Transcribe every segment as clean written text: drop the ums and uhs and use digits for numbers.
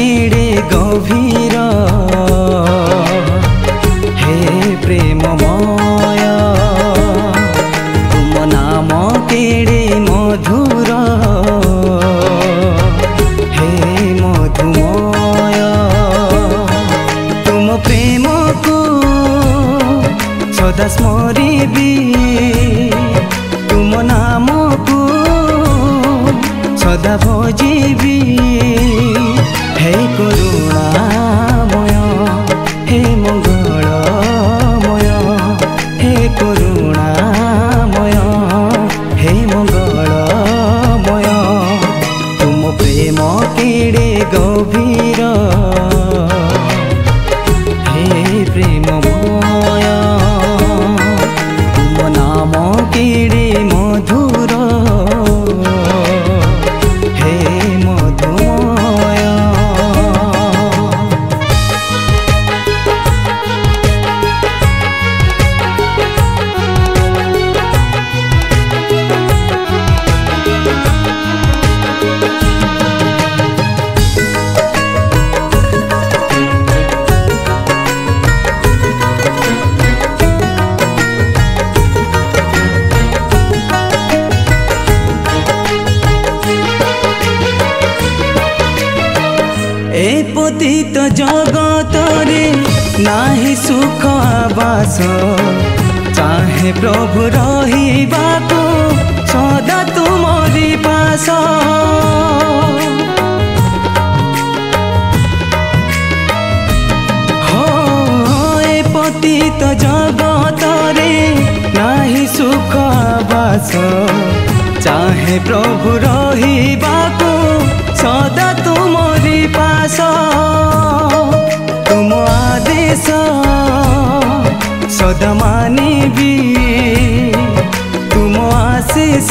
केड़े गभीर हे प्रेममय तुम नाम केड़े मधुर हे मधुमय तुम प्रेम को सदा स्मरिबी तुम नाम को सदा भजिबी हे करुणामय हे मंगलमय हे करुणामय हे मंगलमय तुम प्रेम केड़े गभीर हे प्रेममय तुम नाम केड़े मधुर हे मधुमय। ए पतित जगत रे नाही सुख आवास चाहे प्रभु रहिबाको सदा तुमरी पास हो ए पतित जगत रे नाही सुख आवास चाहे प्रभु रहिबाको सदा तुमरी पास तुम आदेश सदा मानिबी तुम आशीष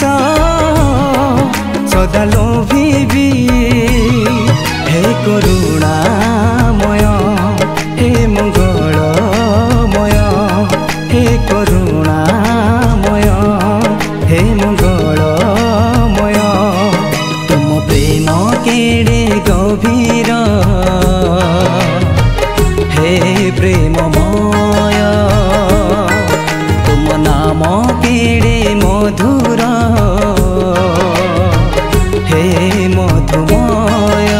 सदा लोभिबी हे करुणामय हे मंगलमय हे करुणामय हे मंगलमय तुम प्रेम केड़े गभीर हे प्रेममय तुम नाम केड़े मधुर हे मधुमय।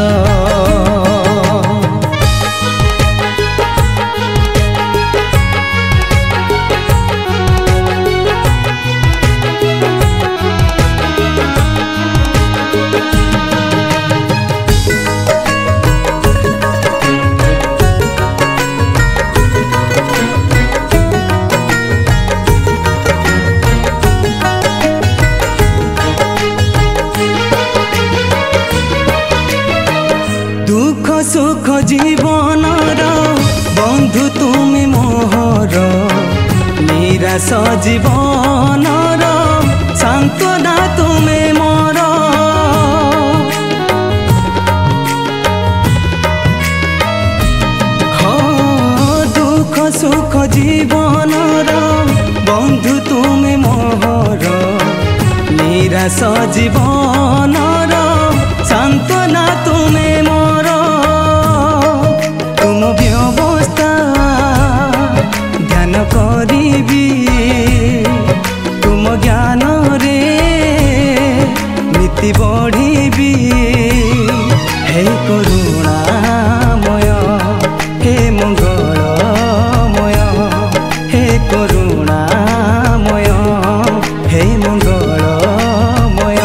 दुख सुख जीवन बंधु तुमे मोहर निराश जीवन सांत्वना तुमे मोर हो दुख सुख जीवन बंधु तुमे मोहर निराश जीवन सांत्वना तुमे मोर तुम व्यवस्था ध्यान करिबी तुम ज्ञान रे नीति बढ़िबी हे करुणामय हे मंगलमय हे करुणामय हे मंगलमय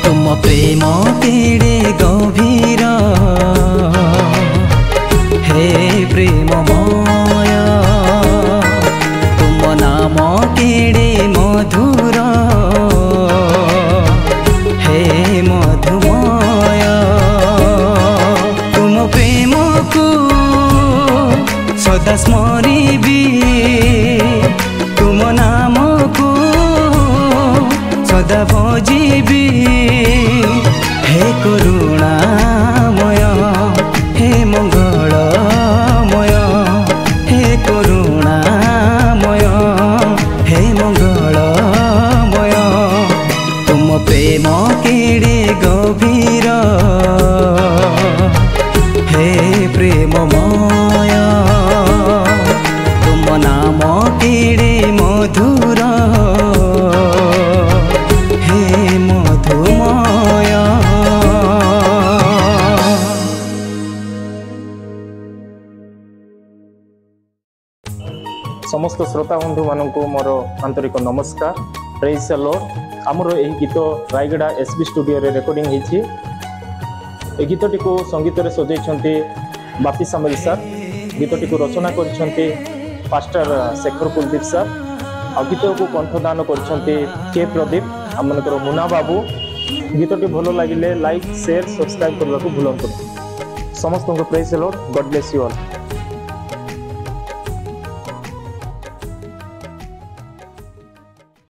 तुम प्रेम केड़े गभीर हे प्रेममय तुम नाम केड़े मधुर हे मधुमय तुम प्रेम को सदा स्मरिबी तुम नाम को सदा भजिबी हे करुणामय हे मंगलमय हे करुणामय हे मंगलमय तुम प्रेम केड़े गभीर समस्त श्रोता बंधु मानक मोर आंतरिक नमस्कार। Praise the Lord. आमर यह गीत रायगड़ा एसबी स्टूडियो रे रेकर्डिंग होती। ए गीतटी को संगीत रे सजाइछन्ते बापी सामल सर। गीतटी को रचना करिछन्ते पास्टर शेखर कुलदीप सर। आ गीत को कंठदान करिछन्ते के प्रदीप आमनकर मुना बाबू। गीतटी भलो लागिले लाइक शेयर सब्सक्राइब करबा को भूलंतु। समस्त को praise the Lord. God bless you all.